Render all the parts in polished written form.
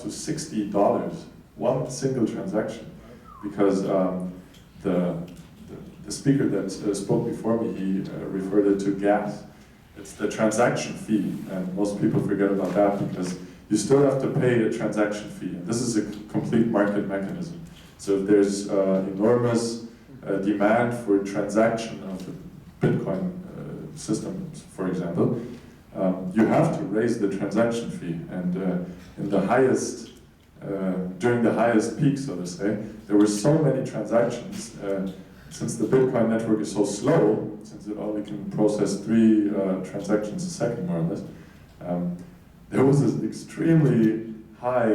to $60, one single transaction, because the speaker that spoke before me, he referred it to gas. It's the transaction fee, and most people forget about that because you still have to pay a transaction fee. And this is a complete market mechanism. So if there's enormous demand for transaction of the Bitcoin system, for example, you have to raise the transaction fee. And in the highest, during the highest peak, so to say, there were so many transactions. Since the Bitcoin network is so slow, since it only can process 3 transactions a second, more or less, there was this extremely high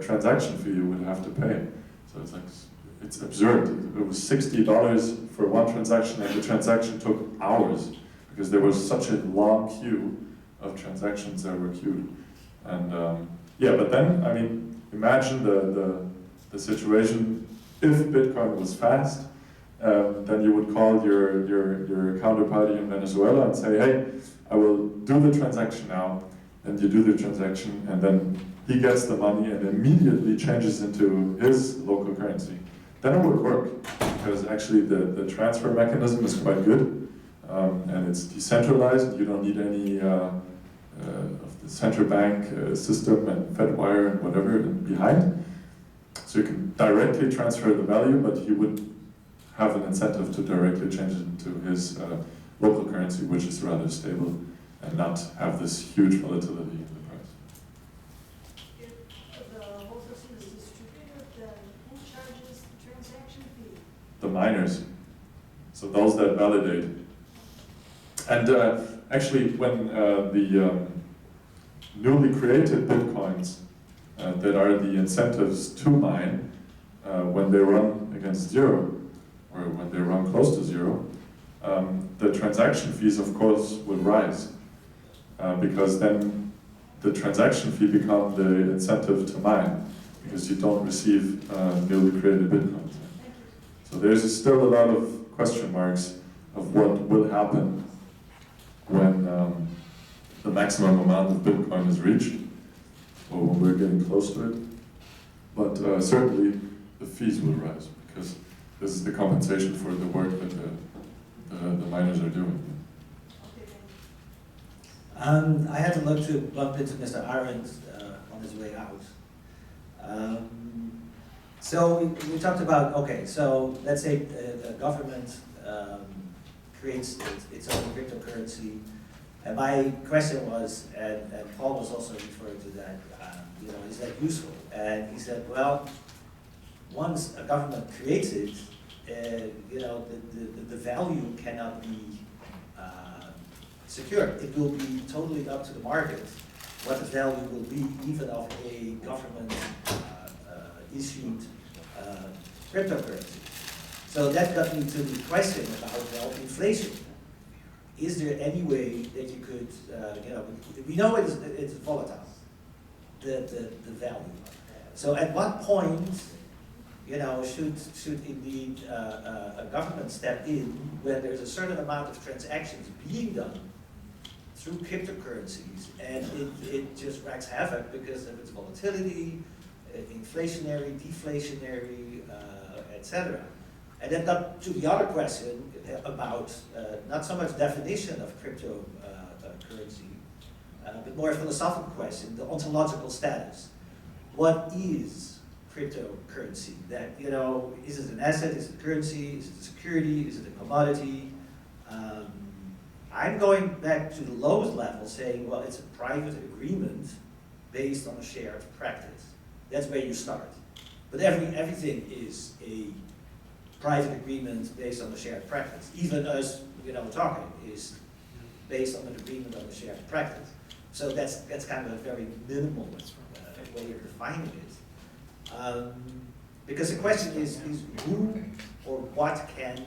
transaction fee you would have to pay. So it's like, it's absurd. It was $60 for one transaction, and the transaction took hours because there was such a long queue of transactions that were queued. And yeah, but then, I mean, imagine the situation if Bitcoin was fast. Then you would call your counterparty in Venezuela and say, hey, I will do the transaction now, and you do the transaction, and then he gets the money and immediately changes into his local currency. Then it would work, because actually the transfer mechanism is quite good, and it's decentralized. You don't need any of the central bank system and Fedwire and whatever behind. So you can directly transfer the value, but you would have an incentive to directly change it into his local currency, which is rather stable, and not have this huge volatility in the price. If the whole system is distributed, then who charges the transaction fee? The miners, so those that validate. And actually, when the newly created Bitcoins that are the incentives to mine, when they run against zero, or when they run close to zero, the transaction fees, of course, will rise, because then the transaction fee becomes the incentive to mine, because you don't receive newly created Bitcoins. So there's still a lot of question marks of what will happen when the maximum amount of Bitcoin is reached, or when we're getting close to it. But certainly the fees will rise, because this is the compensation for the work that the miners are doing. I had to look to bump into Mr. Arendt on his way out. So we talked about, okay, so let's say the government creates its own cryptocurrency. And my question was, and Paul was also referring to that, is that useful? And he said, well, once a government creates it, the value cannot be secured. It will be totally up to the market what the value will be, even of a government issued cryptocurrency. So that got me to the question about, well, inflation. Is there any way that you could, we know it's volatile, the value. So at what point, should indeed a government step in when there's a certain amount of transactions being done through cryptocurrencies, and it just wreaks havoc because of its volatility, inflationary, deflationary, etc. And then got to the other question about not so much definition of cryptocurrency, but more a philosophical question, the ontological status. What is cryptocurrency? That, is it an asset, is it a currency, is it a security, is it a commodity? I'm going back to the lowest level saying, well, it's a private agreement based on a shared practice. That's where you start. But everything is a private agreement based on a shared practice. Even us, talking is based on an agreement on a shared practice. So that's kind of a very minimal way of defining it. Because the question is who or what can,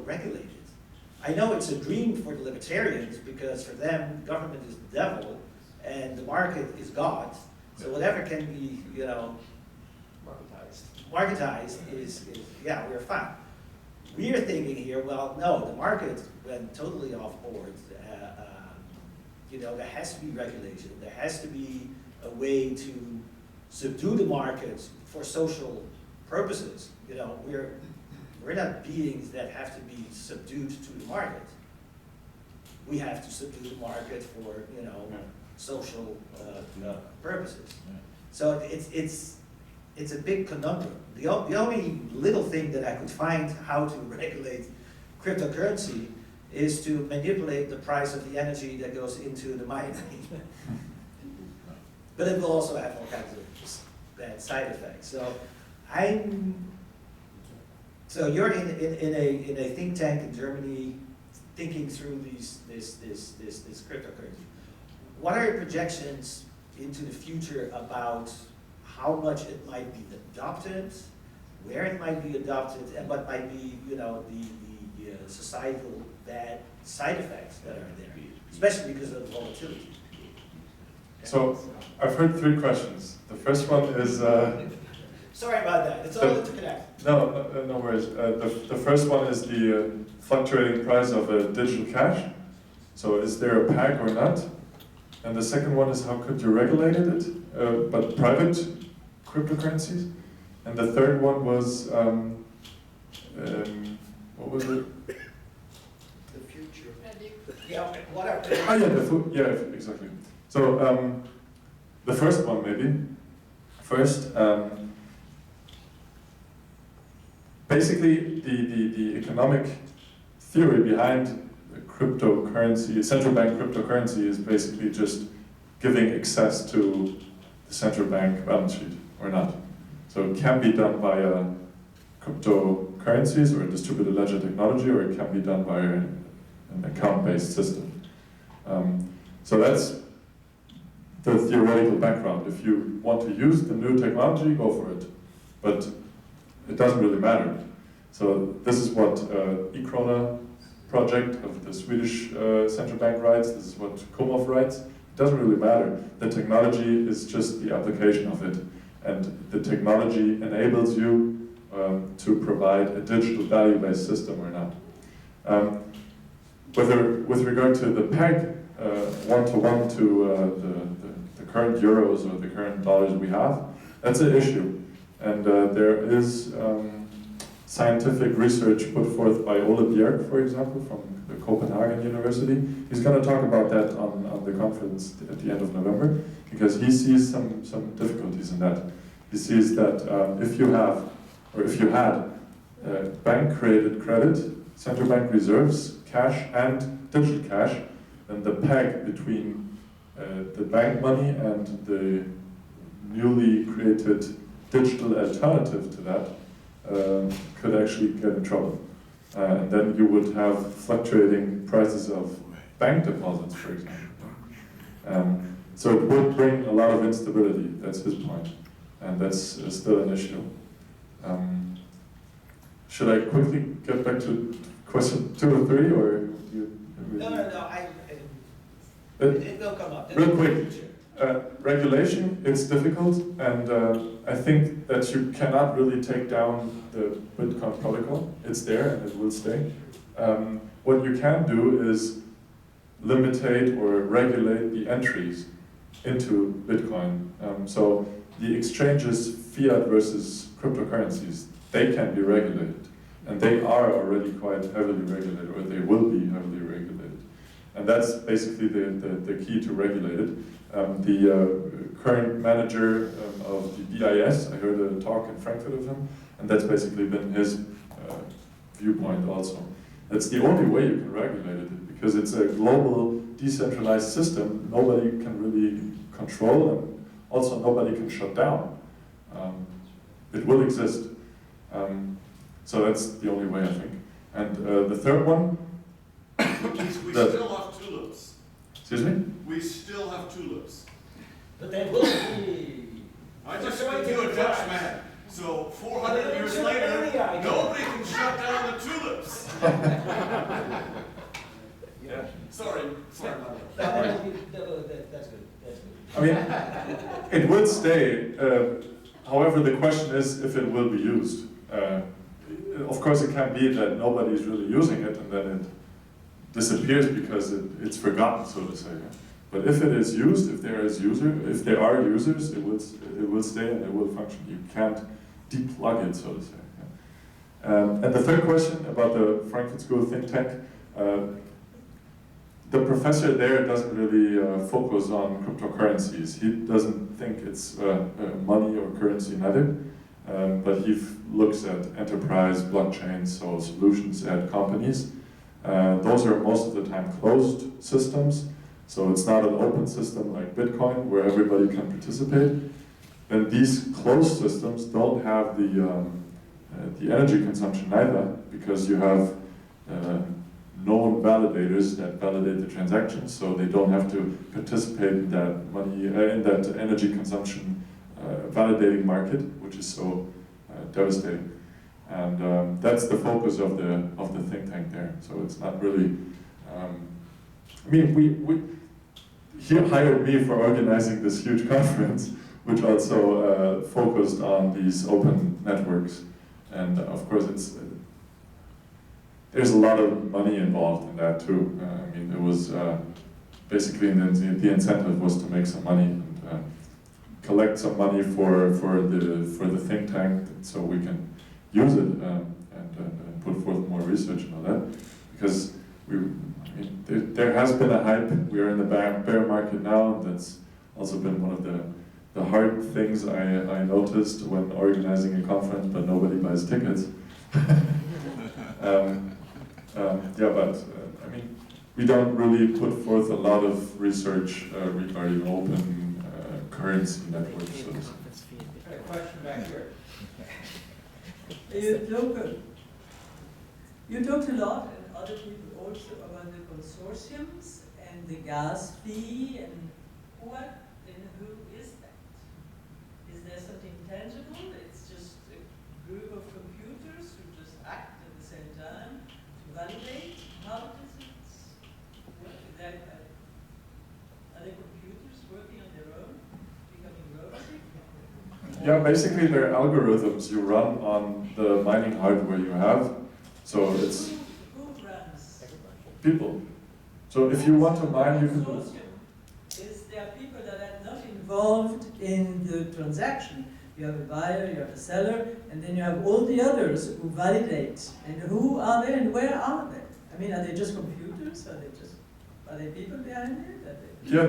regulate it? I know it's a dream for the libertarians because for them, government is the devil and the market is God. So whatever can be, marketized is we're fine. We're thinking here, well, no, the market went totally off board. There has to be regulation. There has to be a way to subdue the market for social purposes. You know, we're not beings that have to be subdued to the market. We have to subdue the market for, you know, social purposes. So it's a big conundrum. The only little thing that I could find how to regulate cryptocurrency is to manipulate the price of the energy that goes into the mining. But it will also have all kinds of bad side effects. So you're in a think tank in Germany, thinking through this cryptocurrency. What are your projections into the future about how much it might be adopted, where it might be adopted, and what might be, you know, the societal bad side effects that are there, especially because of the volatility? So I've heard 3 questions. The first one is. Sorry about that. It's all interconnected. No worries. The first one is the fluctuating price of digital cash. So is there a peg or not? And the second one is how could you regulate it, but private cryptocurrencies? And the third one was, what was it? The future. Yeah, whatever. Ah, yeah, exactly. So the first one maybe. First, basically the economic theory behind cryptocurrency, central bank cryptocurrency, is basically just giving access to the central bank balance sheet or not. So it can be done via cryptocurrencies or distributed ledger technology, or it can be done via an account-based system. So that's the theoretical background. If you want to use the new technology, go for it. But it doesn't really matter. So this is what e-krona project of the Swedish central bank writes. This is what Komov writes. It doesn't really matter. The technology is just the application of it. And the technology enables you to provide a digital value-based system or not. With regard to the peg, one-to-one to the current euros or the current dollars we have, that's an issue. And there is scientific research put forth by Ole Bjerg, for example, from the Copenhagen University. He's going to talk about that on the conference at the end of November, because he sees some difficulties in that. He sees that if you had bank-created credit, central bank reserves, cash, and digital cash, then the peg between the bank money and the newly created digital alternative to that could actually get in trouble. And then you would have fluctuating prices of bank deposits, for example. So it would bring a lot of instability, that's his point. And that's still an issue. Should I quickly get back to question 2 or 3, or do you? No, it will come up. Real quick, regulation, it's difficult, and I think that you cannot really take down the Bitcoin protocol. It's there and it will stay. What you can do is limitate or regulate the entries into Bitcoin. So the exchanges, fiat versus cryptocurrencies, they can be regulated. And they are already quite heavily regulated, or they will be heavily regulated. And that's basically the key to regulate it. The current manager of the BIS, I heard a talk in Frankfurt of him, and that's basically been his viewpoint also. That's the only way you can regulate it, because it's a global, decentralized system. Nobody can really control, and also nobody can shut down. It will exist. So that's the only way, I think. And the third one? We still have tulips. Excuse me? We still have tulips. But they will be. I just went to a Dutch man. So 400 years later, nobody can shut down the tulips. Yeah. Sorry about that. That's good. That's good. I mean, it will stay. However, the question is if it will be used. Of course, it can be that nobody is really using it, and then it disappears because it's forgotten, so to say. But if it is used, if there are users, it will stay and it will function. You can't deplug it, so to say. And the third question about the Frankfurt School think tank, the professor there doesn't really focus on cryptocurrencies. He doesn't think it's money or currency neither, but he looks at enterprise blockchains, so solutions at companies. Those are most of the time closed systems, so it's not an open system like Bitcoin where everybody can participate. And these closed systems don't have the energy consumption either, because you have known validators that validate the transactions, so they don't have to participate in that in that energy consumption validating market, which is so devastating. And that's the focus of the think tank there. So it's not really. I mean, he hired me for organizing this huge conference, which also focused on these open networks. And of course, there's a lot of money involved in that too. I mean, it was basically the incentive was to make some money and collect some money for the think tank, so we can use it and put forth more research and all that. Because there has been a hype. We are in the bear market now, and that's also been one of the hard things I noticed when organizing a conference, but nobody buys tickets. Yeah, but I mean, we don't really put forth a lot of research regarding open currency networks. So A question back here. You talked a lot, and other people also, about the consortiums and the gas fee, and what and who is that? Is there something tangible? It's just a group of computers who just act at the same time to validate? How does it work? Are the computers working on their own, becoming robotic? yeah, basically they're algorithms you run on the mining hardware you have. So it's Who runs? people. So if you want to mine, you can do it. There are people that are not involved in the transaction. You have a buyer, you have a seller, and then you have all the others who validate. And who are they and where are they? I mean, are they just computers? Are they people behind it? Yeah,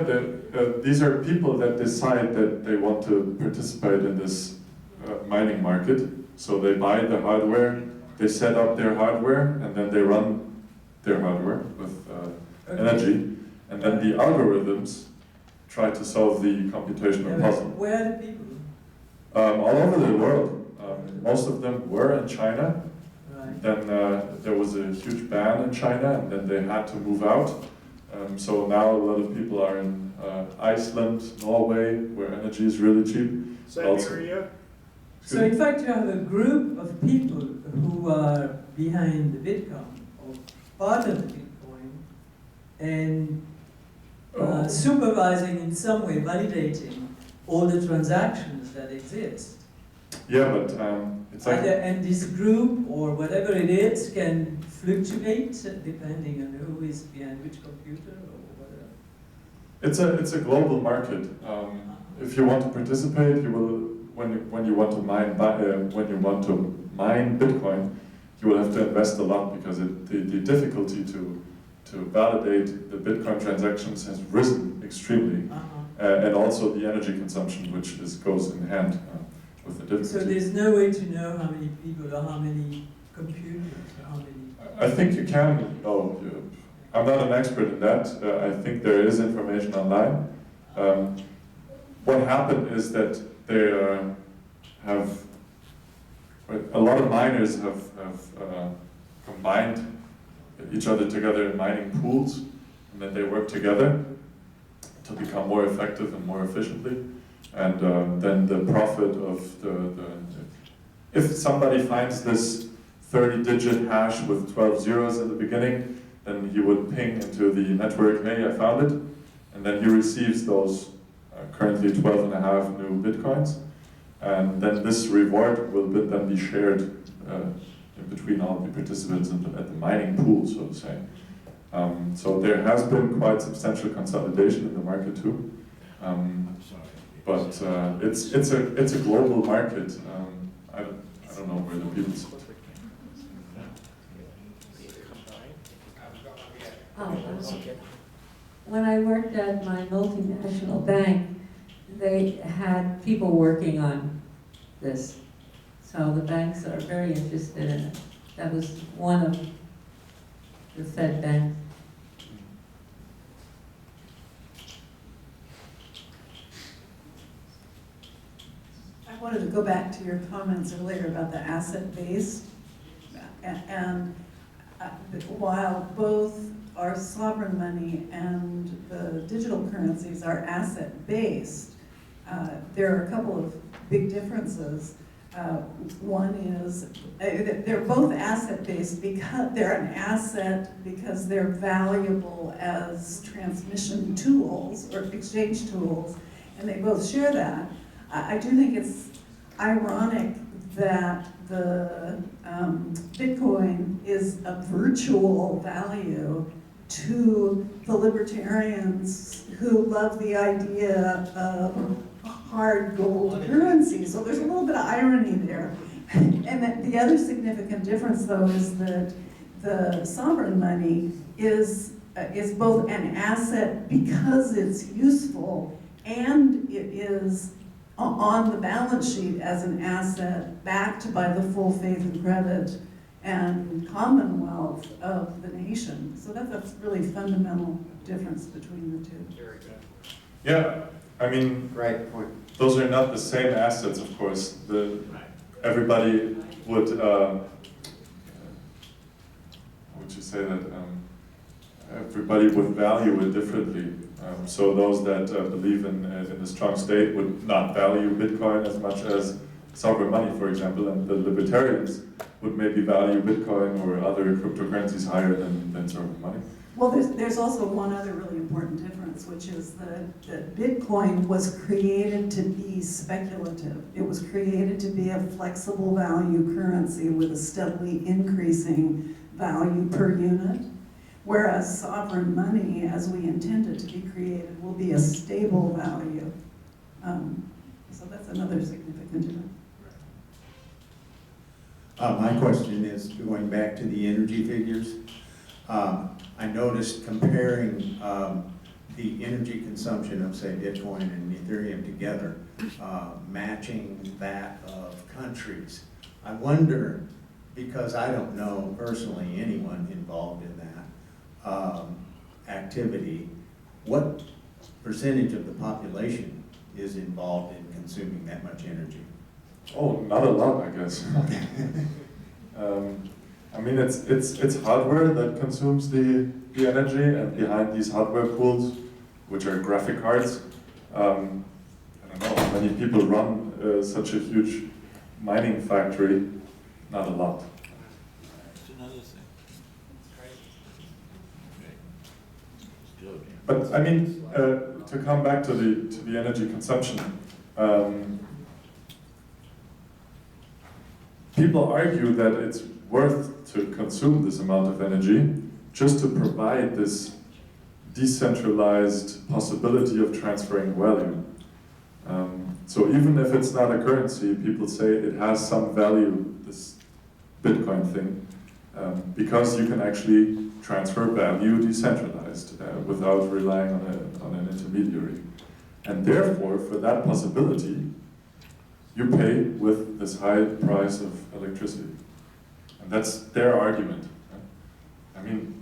these are people that decide that they want to participate in this mining market. So they buy the hardware, they set up their hardware, and then they run their hardware with energy. And then the algorithms try to solve the computational puzzle. Where are the people? All over the world. Most of them were in China. Right. Then there was a huge ban in China, and then they had to move out. So now a lot of people are in Iceland, Norway, where energy is really cheap. Siberia? So in fact, you have a group of people who are behind the Bitcoin, or part of the Bitcoin, and supervising in some way, validating all the transactions that exist. Yeah, but it's like... And this group, or whatever it is, can fluctuate depending on who is behind which computer or whatever. It's a global market. If you want to participate, you will when you want to mine Bitcoin, you will have to invest a lot, because the difficulty to validate the Bitcoin transactions has risen extremely, and also the energy consumption, which goes in hand with the difficulty. So there's no way to know how many people or how many computers or how many... I think you can know. I'm not an expert in that. I think there is information online. What happened is that they have a lot of miners have combined each other together in mining pools, and then they work together to become more effective and more efficiently. And then the profit of if somebody finds this 30-digit hash with 12 zeros in the beginning, then he would ping into the network, hey, I found it, and then he receives those currently 12.5 new Bitcoins, and then this reward will then be shared in between all the participants at the mining pool, so to say. So there has been quite substantial consolidation in the market too. But it's a global market. I don't know where the people sit. When I worked at my multinational bank, they had people working on this. So the banks are very interested in it. That was one of the Fed banks. I wanted to go back to your comments earlier about the asset-based. And while both our sovereign money and the digital currencies are asset-based, there are a couple of big differences. One is they're both asset-based because they're an asset because they're valuable as transmission tools or exchange tools, and they both share that. I do think it's ironic that the Bitcoin is a virtual value to the libertarians who love the idea of hard gold currency. So there's a little bit of irony there. And that the other significant difference, though, is that the sovereign money is both an asset because it's useful, and it is on the balance sheet as an asset backed by the full faith and credit and commonwealth of the nation. So that's a really fundamental difference between the two. Very good. Yeah, I mean, Right point. those are not the same assets, of course. Everybody would, how would you say that? Everybody would value it differently. So those that believe in a strong state would not value Bitcoin as much as sovereign money, for example, and the libertarians would maybe value Bitcoin or other cryptocurrencies higher than sovereign money. Well, there's also one other really important difference, which is that Bitcoin was created to be speculative. It was created to be a flexible value currency with a steadily increasing value per unit, whereas sovereign money, as we intend it to be created, will be a stable value. So that's another significant difference. My question is, going back to the energy figures, I noticed comparing the energy consumption of, say, Bitcoin and Ethereum together, matching that of countries. I wonder, because I don't know personally anyone involved in that activity, what percentage of the population is involved in consuming that much energy? Oh, not a lot, I guess. I mean, it's hardware that consumes the energy, and behind these hardware pools, which are graphic cards, I don't know how many people run such a huge mining factory. Not a lot. That's another thing. But I mean, to come back to the energy consumption, people argue that it's worth to consume this amount of energy just to provide this decentralized possibility of transferring value. So even if it's not a currency, people say it has some value, this Bitcoin thing, because you can actually transfer value decentralized without relying on an intermediary. And therefore, for that possibility, you pay with this high price of electricity. And that's their argument. I mean,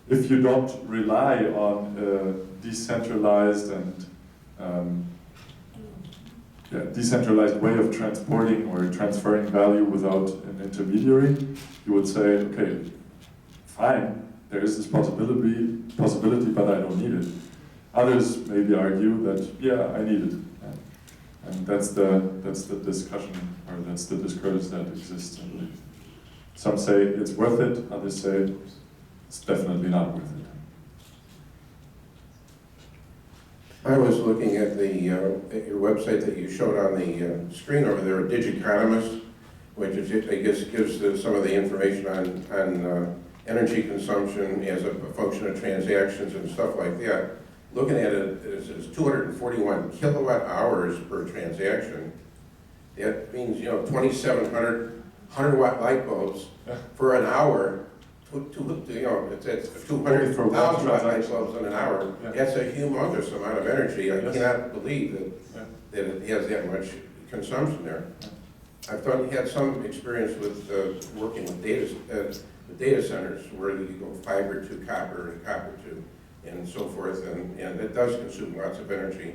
if you don't rely on a decentralized and decentralized way of transporting or transferring value without an intermediary, you would say, okay, fine, there is this possibility, but I don't need it. Others maybe argue that, yeah, I need it. And that's the discussion, or that's the discourse that exists, I believe. Some say it's worth it, others say it's definitely not worth it. I was looking at your website that you showed on the screen over there, Digiconomist, which is, I guess gives some of the information on energy consumption as a function of transactions and stuff like that, looking at it as 241 kilowatt hours per transaction, that means, 2,700 100-watt light bulbs for an hour. It's 200,000 watt light bulbs in an hour. Yeah. That's a humongous amount of energy. I Yes. cannot believe that it has that much consumption there. I've had some experience with working with data centers where you go fiber to copper and copper to and so forth, and it does consume lots of energy.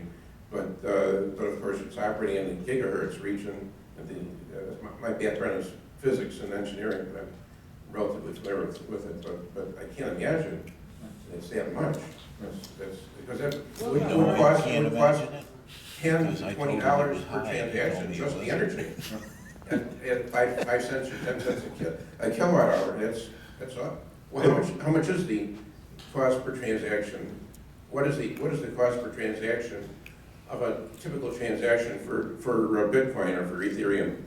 But of course, it's operating in the gigahertz region. And my background is physics and engineering, but I'm relatively familiar with it. But I can't imagine it's that much. Because that would cost $10 to $20 per transaction, just the energy. At 5 cents or 10 cents a kilowatt hour, that's up. Well, how much is the cost per transaction? What is the cost per transaction of a typical transaction for Bitcoin or for Ethereum?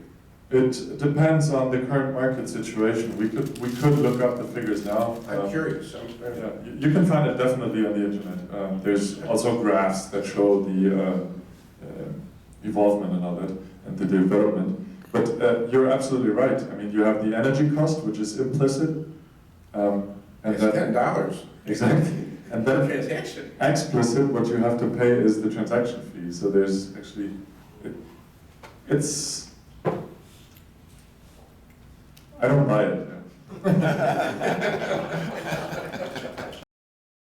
It depends on the current market situation. We could look up the figures now. I'm curious. Yeah, you can find it definitely on the internet. There's also graphs that show the evolvement and all that, and the development. But you're absolutely right. I mean, you have the energy cost, which is implicit. And it's then, $10. Exactly. And then Transaction. explicit, what you have to pay is the transaction fee. So there's actually, it's, I don't buy it.